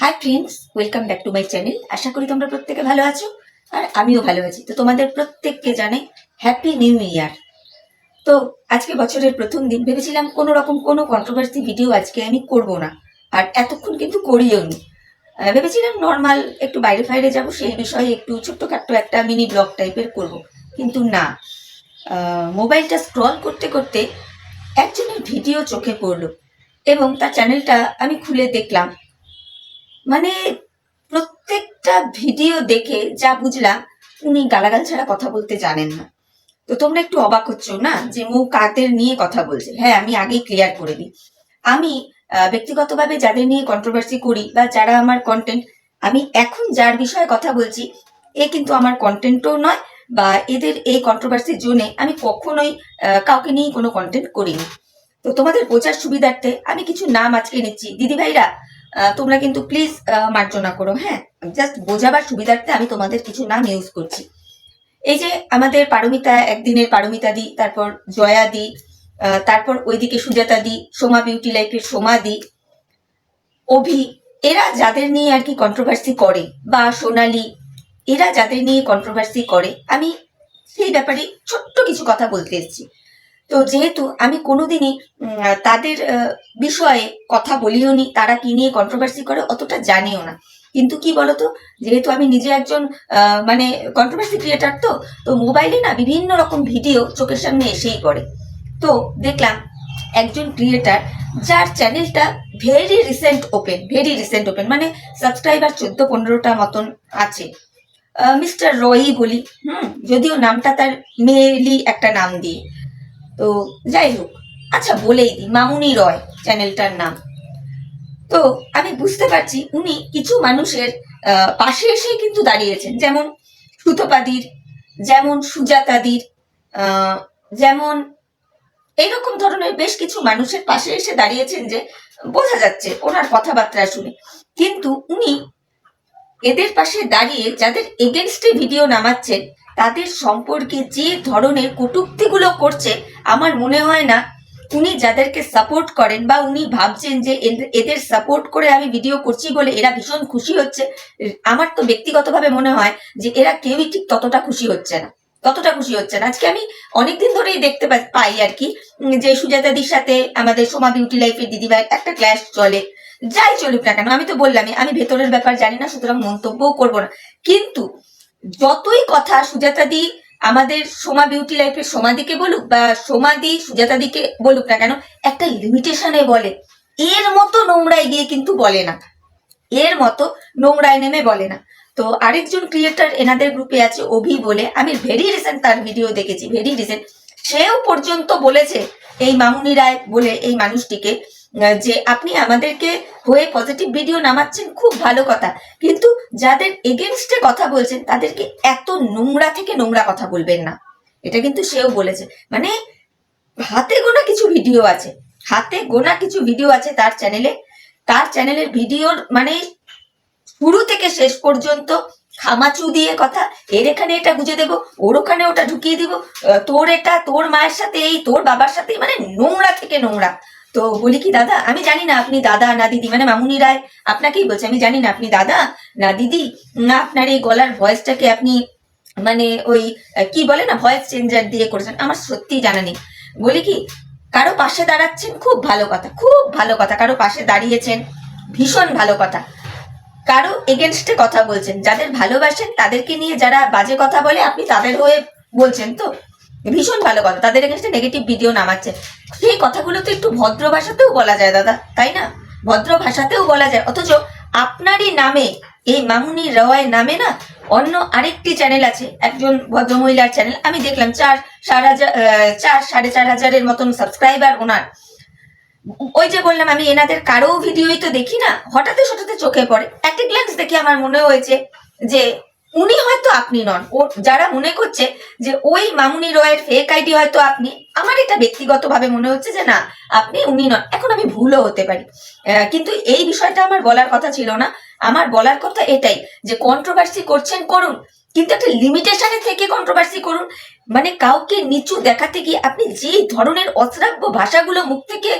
High friends, welcome back to my channel. আশা করি তোমরা প্রত্যেকে ভালো আছো আর আমিও ভালো আছি। তো তোমাদের প্রত্যেককে জানাই হ্যাপি নিউ ইয়ার। তো আজকে বছরের প্রথম দিন, ভেবেছিলাম কোনো রকম কোনো কন্ট্রোভার্সি ভিডিও আজকে আমি করব না, আর এতক্ষণ কিন্তু করিও নি। ভেবেছিলাম নর্মাল একটু বাইরে ফাইরে যাবো, সেই বিষয়ে একটু ছোট্টখাট্ট একটা মিনি ব্লগ টাইপের করব, কিন্তু না। মোবাইলটা স্ক্রল করতে করতে একজনের ভিডিও চোখে পড়লো এবং তার চ্যানেলটা আমি খুলে দেখলাম। মানে প্রত্যেকটা ভিডিও দেখে যা বুঝলাম, উনি গালাগাল ছাড়া কথা বলতে জানেন না। তো তোমরা একটু অবাক হচ্ছ না যে মুখ কাদের নিয়ে কথা বলছে? হ্যাঁ, আমি আগেই ক্লিয়ার করে দিই। আমি ব্যক্তিগতভাবে যাদের নিয়ে কন্ট্রোভার্সি করি বা যারা আমার কন্টেন্ট, আমি এখন যার বিষয়ে কথা বলছি, এ কিন্তু আমার কন্টেন্টও নয়, বা এদের এই কন্ট্রোভার্সির জন্যে আমি কখনোই কাউকে নিয়ে কোনো কন্টেন্ট করিনি। তো তোমাদের বোঝার সুবিধার্থে আমি কিছু নাম আজকে নিচ্ছি। দিদি ভাইরা, তোমরা কিন্তু প্লিজ মার্জনা করো, হ্যাঁ? জাস্ট বোঝাবার সুবিধার্থে আমি তোমাদের কিছু নাম ইউজ করছি। এই যে আমাদের পারমিতা, একদিনের পারমিতা দি, তারপর জয়া দি, তারপর ওইদিকে সুজাতা দি, সোমা বিউটি লাইফের সোমা দি, অভি, এরা যাদের নিয়ে আর কি কন্ট্রোভার্সি করে, বা সোনালি, এরা যাদের নিয়ে কন্ট্রোভার্সি করে, আমি সেই ব্যাপারে ছোট্ট কিছু কথা বলতে এসেছি। তো যেহেতু আমি কোনোদিনই তাদের বিষয়ে কথা বলিও নি, তারা কি নিয়ে কন্ট্রোভার্সি করে অতটা জানিও না। কিন্তু কি বলতো, যেহেতু আমি নিজে একজন মানে কন্ট্রোভার্সি ক্রিয়েটার, তো মোবাইলে না বিভিন্ন রকম ভিডিও চোখের সামনে এসেই পড়ে। তো দেখলাম একজন ক্রিয়েটার যার চ্যানেলটা ভেরি রিসেন্ট ওপেন, মানে সাবস্ক্রাইবার 14-15টা মতন আছে, মিস্টার রয়ই বলি। যদিও নামটা তার মেয়েলি একটা নাম দিয়ে, তো যাই হোক, আচ্ছা বলেই দিই, মামুনি রয় চ্যানেলটার নাম। তো আমি বুঝতে পারছি উনি কিছু মানুষের পাশে এসে কিন্তু দাঁড়িয়েছেন, যেমন সুতপাদির, যেমন সুজাতাদির, যেমন এইরকম ধরনের বেশ কিছু মানুষের পাশে এসে দাঁড়িয়েছেন, যে বোঝা যাচ্ছে ওনার কথাবার্তা শুনে। কিন্তু উনি এদের পাশে দাঁড়িয়ে যাদের এগেনস্টে ভিডিও নামাচ্ছেন, তাদের সম্পর্কে যে ধরনের কটূক্তিগুলো করছে, আমার মনে হয় না উনি যাদেরকে সাপোর্ট করেন, বা উনি ভাবছেন যে এদের সাপোর্ট করে আমি ভিডিও করছি বলে এরা ভীষণ খুশি হচ্ছে। আমার তো ব্যক্তিগতভাবে মনে হয় যে এরা কেউই ঠিক ততটা খুশি হচ্ছে না। আজকে আমি অনেকদিন ধরেই দেখতে পাই আর কি, যে সুজাতাদির সাথে আমাদের সোমা বিউটি লাইফের দিদিভাই একটা ক্ল্যাশ চলে। যাই চলুক না কেন, আমি তো বললামই আমি ভেতরের ব্যাপার জানি না, সুতরাং মন্তব্যও করবো না। কিন্তু যতই কথা সুজাতাদি আমাদের সোমা বিউটি লাইফের সোমাদিকে বলুক, বা সোমাদি সুজাতাদিকে বলুক না কেন, একটা লিমিটেশনে বলে। এর মতো নোংরায় গিয়ে কিন্তু বলে না, এর মতো নোংরায় নেমে বলে না। তো আরেকজন ক্রিয়েটার এনাদের গ্রুপে আছে, অভি বলে, আমি ভেরি রিসেন্ট তার ভিডিও দেখেছি, ভেরি রিসেন্ট। সেও পর্যন্ত বলেছে এই মামুনি রায় বলে এই মানুষটিকে, যে আপনি আমাদেরকে হয়ে পজিটিভ ভিডিও নামাচ্ছেন, খুব ভালো কথা, কিন্তু যাদের এগেনস্টে কথা বলছেন তাদেরকে এত নোংরা থেকে নোংরা কথা বলবেন না। এটা কিন্তু সেও বলেছে। মানে হাতে গোনা কিছু ভিডিও আছে তার চ্যানেলের ভিডিওর মানে শুরু থেকে শেষ পর্যন্ত খামাচু দিয়ে কথা, এর এখানে এটা বুঝে দেবো, ওর ওখানে ওটা ঢুকিয়ে দিব, তোর এটা, তোর মায়ের সাথে এই, তোর বাবার সাথে, মানে নোংরা থেকে নোংরা। তো বলি কি দাদা, আমি জানি না আপনি দাদা না দিদি, মানে মামুনি রায় আপনাকেই বলছে, আমি জানি না আপনি দাদা না দিদি, না আপনার এই গলার ভয়েসটাকে আপনি মানে ওই কি বলে না, ভয়েস চেঞ্জার দিয়ে করেছেন, আমার সত্যি জানা নেই। বলি কি, কারো পাশে দাঁড়াচ্ছেন, খুব ভালো কথা, কারো পাশে দাঁড়িয়েছেন, ভীষণ ভালো কথা। কারো এগেনস্টে কথা বলছেন, যাদের ভালোবাসেন তাদেরকে নিয়ে যারা বাজে কথা বলে আপনি তাদের হয়ে বলছেন, তো ভীষণ ভালো কথা। তাদের এগেনস্টে নেগেটিভ ভিডিও নামাচ্ছেন, সেই কথাগুলো তো একটু ভদ্র ভাষাতেও বলা যায় দাদা, তাই না? ভদ্র ভাষাতেও বলা যায়। অথচ আপনারই নামে, এই মামুনি রয় নামে না অন্য আরেকটি চ্যানেল আছে, একজন ভদ্রমহিলার চ্যানেল, আমি দেখলাম 4,500 মতন সাবস্ক্রাইবার ওনার। ওই যে বললাম আমি এনাদের কারো ভিডিওই তো দেখি না, হঠাৎ চোখে পড়ে, একটা গ্ল্যান্স দেখে আমার মনে হয়েছে যে উনি হয়তো আপনি নন। ও যারা মনে করছে যে ওই মামুনি রয়ের ফেক আইডি হয়তো আপনি, আমার এটা ব্যক্তিগতভাবে মনে হচ্ছে যে না, আপনি উনি নন। এখন আমি ভুলও হতে পারি, কিন্তু এই বিষয়টা আমার বলার কথা ছিল না। আমার বলার কথা এটাই, যে কন্ট্রোভার্সি করছেন করুন, কিন্তু একটা লিমিটেশনে থেকে কন্ট্রোভার্সি করুন। মানে কাউকে নিচু দেখাতে গিয়ে আপনি যে ধরনের অশ্রাব্য ভাষাগুলো মুখ থেকে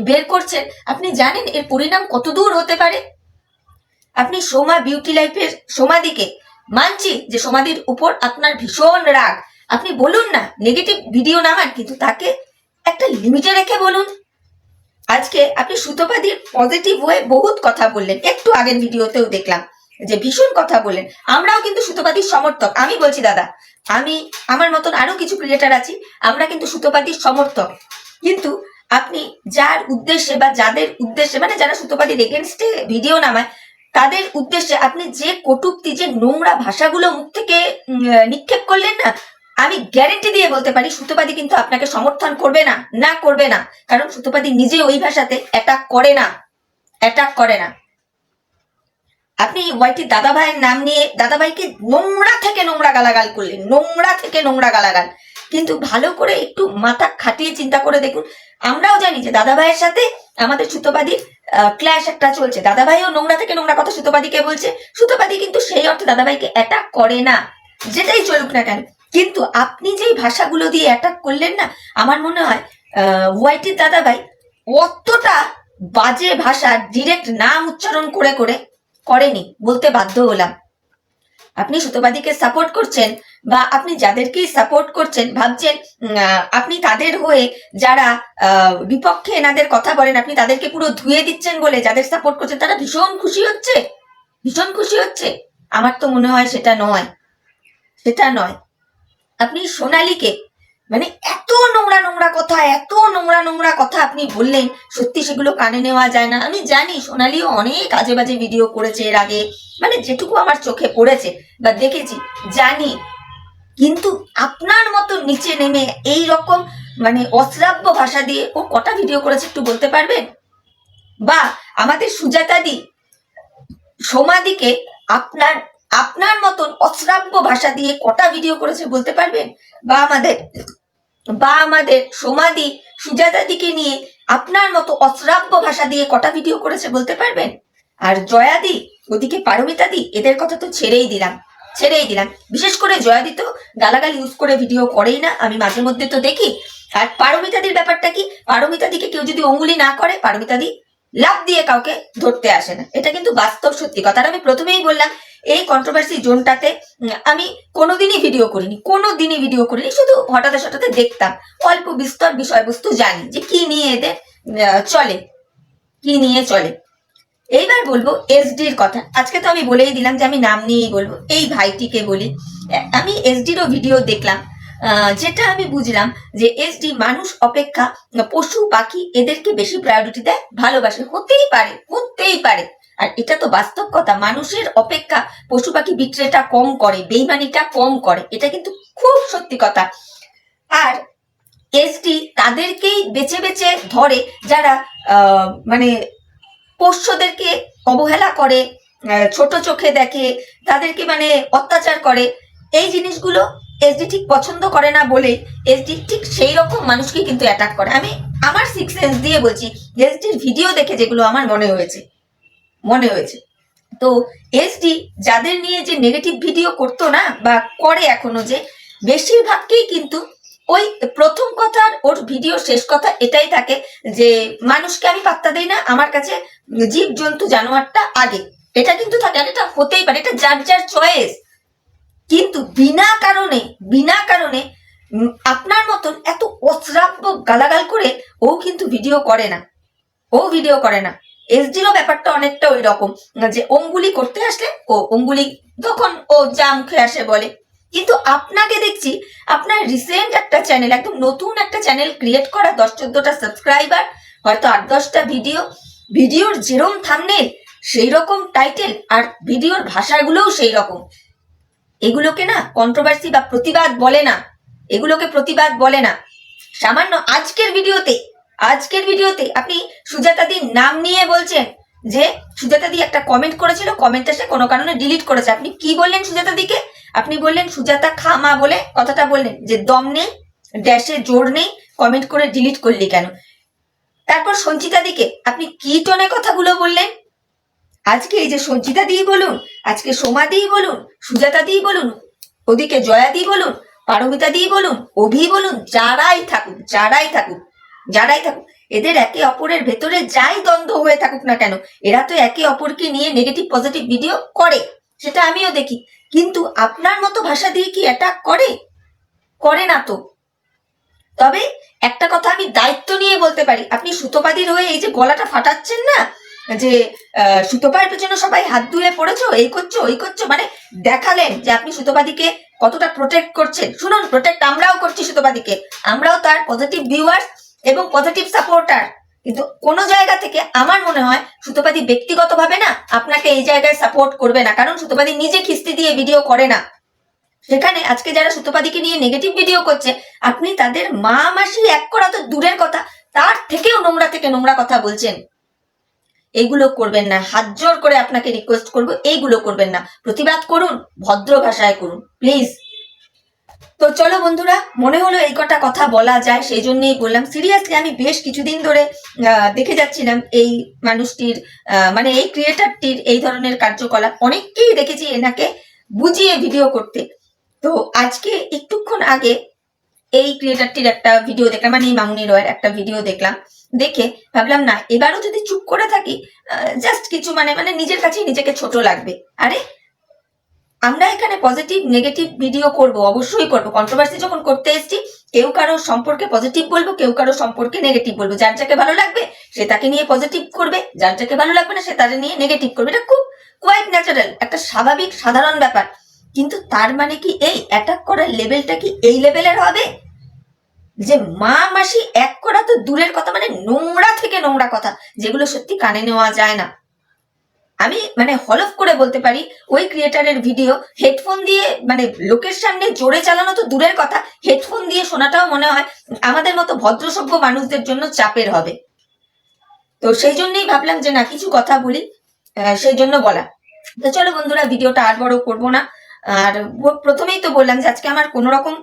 বের করছেন, আপনি জানেন এর পরিণাম কত দূর হতে পারে। আপনি সোমা বিউটি লাইফের সোমাদিকে, মানছি যে সোমাদির উপর আপনার ভীষণ রাগ, আপনি বলুন না, নেগেটিভ ভিডিও নামান, কিন্তু তাকে একটা লিমিটে রেখে বলুন। আজকে আপনি সুতপাদির পজিটিভ হয়ে বহুত কথা বললেন, একটু আগের ভিডিওতেও দেখলাম যে ভীষণ কথা বললেন। আমরাও কিন্তু সুতপাদির সমর্থক, আমি বলছি দাদা, আমি আমার মতন আরো কিছু ক্রিয়েটার আছি, আমরা কিন্তু সুতপাদির সমর্থক। কিন্তু আপনি যার উদ্দেশ্যে বা যাদের উদ্দেশ্যে, মানে যারা সুতপাদির এগেনস্টে ভিডিও নামায়, তাদের উদ্দেশ্যে আপনি যে কটূক্তি, যে নোংরা ভাষাগুলো মুখ থেকে নিক্ষেপ করলেন না, আমি গ্যারেন্টি দিয়ে বলতে পারি সুতপাদি কিন্তু আপনাকে সমর্থন করবে না, না করবে না। কারণ সুতপাদি নিজে ওই ভাষাতে অ্যাটাক করে না, অ্যাটাক করে না। আপনি ওয়াইটির দাদা ভাইয়ের নাম নিয়ে দাদা ভাইকে নোংরা থেকে নোংরা গালাগাল করলেন, নোংরা থেকে নোংরা গালাগাল। কিন্তু ভালো করে একটু মাথা খাটিয়ে চিন্তা করে দেখুন, আমরাও জানি যে দাদা ভাইয়ের সাথে আমাদের সুতপাদির ক্ল্যাশ একটা চলছে, দাদা ভাইও নোংরা থেকে নোংরা কথা সুতপাদিকে বলছে, সুতপাদি কিন্তু সেই অর্থে দাদা ভাইকে অ্যাটাক করে না, যেটাই চলুক না কেন। কিন্তু আপনি যেই ভাষাগুলো দিয়ে অ্যাটাক করলেন না, আমার মনে হয় ওয়াইটির দাদা ভাই অতটা বাজে ভাষা ডিরেক্ট নাম উচ্চারণ করে করে করেনি, বলতে বাধ্য হলাম। আপনি সুতপাদিকে সাপোর্ট করছেন, বা আপনি যাদেরকেই সাপোর্ট করছেন ভাবছেন আপনি তাদের হয়ে যারা বিপক্ষে এনাদের কথা বলেন, আপনি তাদেরকে পুরো ধুয়ে দিচ্ছেন বলে যাদের সাপোর্ট করছেন তারা ভীষণ খুশি হচ্ছে, ভীষণ খুশি হচ্ছে। আমার তো মনে হয় সেটা নয়, সেটা নয়। আপনি সোনালীকে মানে এত নোংরা নোংরা কথা, এত নোংরা নোংরা কথা আপনি বললেন, সত্যি সেগুলো কানে নেওয়া যায় না। আমি জানি সোনালীও অনেক আজে বাজে ভিডিও করেছে এর আগে, মানে যেটুকু আমার চোখে পড়েছে বা দেখেছি জানি, কিন্তু আপনার মতো নিচে নেমে এই রকম মানে অশ্রাব্য ভাষা দিয়ে ও কটা ভিডিও করেছে একটু বলতে পারবেন? বা আমাদের সুজাতাদি সোমাদিকে আপনার আপনার মতন অশ্রাব্য ভাষা দিয়ে কটা ভিডিও করেছে বলতে পারবেন? বা আমাদের সোমাদি সুজাতাদিকে নিয়ে আপনার মতো অশ্রাব্য ভাষা দিয়ে কটা ভিডিও করেছে বলতে পারবেন? আর জয়াদি, ওদিকে পারমিতাদি, এদের কথা তো ছেড়েই দিলাম, ছেড়েই দিলাম। বিশেষ করে জয়াদি তো গালাগাল ইউজ করে ভিডিও করেই না, আমি মাঝে মধ্যে তো দেখি। আর পারমিতাদির ব্যাপারটা কি, পারমিতাদিকে কেউ যদি অঙ্গুলি না করে, পারমিতাদি লাভ দিয়ে কাউকে ধরতে আসে না, এটা কিন্তু বাস্তব সত্যি কথা। আর আমি প্রথমেই বললাম এই কন্ট্রোভার্সি জোনটাতে আমি কোনোদিনই ভিডিও করিনি, শুধু হঠাৎ হঠাৎ দেখতাম, অল্প বিস্তর বিষয়বস্তু জানি যে কি নিয়ে এদের চলে, কি নিয়ে চলে। এইবার বলবো এসডির কথা। আজকে তো আমি বলেই দিলাম যে আমি নাম নিয়েই বলবো, এই ভাইটিকে বলি। আমি এসডিরও ভিডিও দেখলাম, যেটা আমি বুঝলাম যে এসডি মানুষ অপেক্ষা পশু পাখি এদেরকে বেশি প্রায়োরিটি দেয়, ভালোবাসে। হতেই পারে, আর এটা তো বাস্তব কথা, মানুষের অপেক্ষা পশু পাখি বিক্রেটা কম করে, বেইমানিটা কম করে, এটা কিন্তু খুব সত্যি কথা। আর এসডি তাদেরকেই বেছে বেছে ধরে যারা মানে পোষ্যদেরকে অবহেলা করে, ছোট চোখে দেখে, তাদেরকে মানে অত্যাচার করে। এই জিনিসগুলো এসডি ঠিক পছন্দ করে না বলে এসডি ঠিক সেই রকম মানুষকে কিন্তু অ্যাটাক করে। আমি আমার সিক্স সেন্স দিয়ে বলছি, এসডির ভিডিও দেখে যেগুলো আমার মনে হয়েছে। তো এসডি যাদের নিয়ে যে নেগেটিভ ভিডিও করতো না বা করে এখনো, যে বেশিরভাগকেই কিন্তু ওই প্রথম কথার ওর ভিডিও শেষ কথা এটাই থাকে যে মানুষকে আমি পাত্তা দেই না, আমার কাছে জীব জন্তু জানোয়ারটা আগে, এটা কিন্তু থাকে। আর এটা হতেই পারে, এটা যার যার চয়েস। কিন্তু বিনা কারণে আপনার মতন এত অশ্রাব্য গালাগাল করে ও কিন্তু ভিডিও করে না, এসডিরও ব্যাপারটা অনেকটা ওই রকম, যে অঙ্গুলি করতে আসলে ও অঙ্গুলি তখন ও যা মুখে আসে বলে। কিন্তু আপনাকে দেখছি আপনার রিসেন্ট একটা চ্যানেল, একদম নতুন একটা চ্যানেল ক্রিয়েট করা, 10-14টা সাবস্ক্রাইবার, হয়তো 8-10টা ভিডিওর যেরকম থাম্বনেল সেই রকম টাইটেল, আর ভিডিওর ভাষাগুলোও সেই রকম। এগুলোকে না কন্ট্রোভার্সি বা প্রতিবাদ বলে না, সামান্য আজকের ভিডিওতে আপনি সুজাতাদির নাম নিয়ে বলছেন যে সুজাতাদি একটা কমেন্ট করেছিল, কমেন্টটা সে কোনো কারণে ডিলিট করেছে। আপনি কি বললেন সুজাতাদিকে? আপনি বললেন সুজাতা খামা বলে কথাটা বললেন, যে দম নেই, ড্যাশে জোর নেই, কমেন্ট করে ডিলিট করলি কেন? তারপর সঞ্চিতাদিকে আপনি কি টোনে কথাগুলো বললেন? আজকে এই যে সঞ্চিতা দিই বলুন, আজকে সোমা দিই বলুন, সুজাতা দিই বলুন, ওদিকে জয়া দিই বলুন, পারমিতা দিই বলুন, অভি বলুন, যারাই থাকুক এদের একে অপরের ভেতরে যাই দ্বন্দ্ব হয়ে থাকুক না কেন, এরা তো একে অপরকে নিয়ে নেগেটিভ পজিটিভ ভিডিও করে, সেটা আমিও দেখি। কিন্তু আপনার মতো ভাষা দিয়ে কি অ্যাটাক করে? করে না তো। তবে একটা কথা আমি দায়িত্ব নিয়ে বলতে পারি, আপনি সুতোপাদির হয়ে এই যে গলাটা ফাটাচ্ছেন না, যে সুতোপার পেছনে সবাই হাত ধুয়ে পড়েছো, এই করছো ওই করছো, মানে দেখালেন যে আপনি সুতোপাদিকে কতটা প্রোটেক্ট করছেন। শুনুন, প্রোটেক্ট আমরাও করছি সুতোপাদিকে, আমরাও তার পজিটিভ ভিউয়ার্স এবং পজিটিভ সাপোর্টার। কিন্তু কোন জায়গা থেকে আমার মনে হয় সুতোপাদি ব্যক্তিগতভাবে না আপনাকে এই জায়গায় সাপোর্ট করবে না, কারণ সুতোপাদি নিজে খিস্তি দিয়ে ভিডিও করে না। সেখানে আজকে যারা সুতোপাদিকে নিয়ে নেগেটিভ ভিডিও করছে, আপনি তাদের মা মাসি এক করা তো দূরের কথা, তার থেকেও নোংরা থেকে নোংরা কথা বলছেন। এইগুলো করবেন না, হাত জোর করে আপনাকে রিকোয়েস্ট করবো, এইগুলো করবেন না। প্রতিবাদ করুন, ভদ্র ভাষায় করুন প্লিজ। তো চলো বন্ধুরা, মনে হলো এই কটা কথা বলা যায়, সেই জন্যই বললাম। সিরিয়াসলি আমি বেশ কিছুদিন ধরে দেখে যাচ্ছিলাম এই মানুষটির, মানে এই ক্রিয়েটারটির এই ধরনের কার্যকলাপ। অনেককেই দেখেছি এনাকে বুঝিয়ে ভিডিও করতে। তো আজকে একটুক্ষণ আগে এই ক্রিয়েটারটির একটা ভিডিও দেখলাম, মানে এই মামুনি রয়ের একটা ভিডিও দেখলাম। দেখে ভাবলাম না, এবারও যদি চুপ করে থাকি জাস্ট কিছু মানে নিজের কাছেই নিজেকে ছোট লাগবে। আরে আমরা এখানে পজিটিভ নেগেটিভ ভিডিও করব, অবশ্যই করব। কন্ট্রোভার্সি যখন করতে এসেছি, কেউ কারো সম্পর্কে পজিটিভ বলবো, কেউ কারো সম্পর্কে নেগেটিভ বলবো। যার যাকে ভালো লাগবে সে তাকে নিয়ে পজিটিভ করবে, যার যাকে ভালো লাগবে না সে তাকে নিয়ে নেগেটিভ করবে। এটা খুব কোয়াইট ন্যাচারাল, একটা স্বাভাবিক সাধারণ ব্যাপার। কিন্তু তার মানে কি এই অ্যাটাক করার লেভেলটা কি এই লেভেলের হবে? যে মা মাসি এক করা তো দূরের কথা, মানে নোংরা থেকে নোংরা কথা, যেগুলো সত্যি কানে নেওয়া যায় না। আমি হলফ করে বলতে পারি, ওই ক্রিয়েটারের ভিডিও হেডফোন দিয়ে লোকের সামনে জোরে চালানো তো দূরের কথা, হেডফোন দিয়ে শোনাটাও মনে হয় আমাদের মতো ভদ্রসভ্য মানুষদের জন্য চাপের হবে। তো সেই জন্যই ভাবলাম যে না, কিছু কথা বলি, সেই জন্য বলা। তো চলো বন্ধুরা, ভিডিওটা আর বড় করবো না। আর প্রথমেই তো বললাম যে আজকে আমার কোনো রকম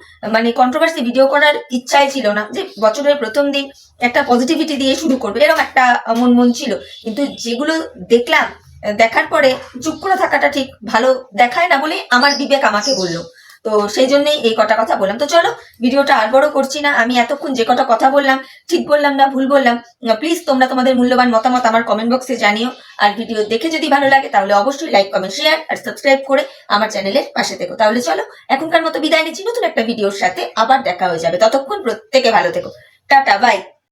কন্ট্রোভার্সি ভিডিও করার ইচ্ছাই ছিল না, যে বছরের প্রথম দিন একটা পজিটিভিটি দিয়ে শুরু করবে, এরকম একটা মন ছিল। কিন্তু যেগুলো দেখলাম, দেখার পরে চুপ করে থাকাটা ঠিক ভালো দেখায় না বলে আমার বিবেক আমাকে বললো। তো সেই জন্যই এই কটা কথা বললাম। তো চলো, ভিডিওটা আর বড় করছি না। আমি এতক্ষণ যে কটা কথা বললাম, ঠিক বললাম না ভুল বললাম, প্লিজ তোমরা তোমাদের মূল্যবান মতামত আমার কমেন্ট বক্সে জানিও। আর ভিডিও দেখে যদি ভালো লাগে তাহলে অবশ্যই লাইক কমেন্ট শেয়ার আর সাবস্ক্রাইব করে আমার চ্যানেলের পাশে থেকো। তাহলে চলো, এখনকার মতো বিদায় নিচ্ছি, নতুন একটা ভিডিওর সাথে আবার দেখা হয়ে যাবে। ততক্ষণ প্রত্যেকে ভালো থেকো, টাটা বাই।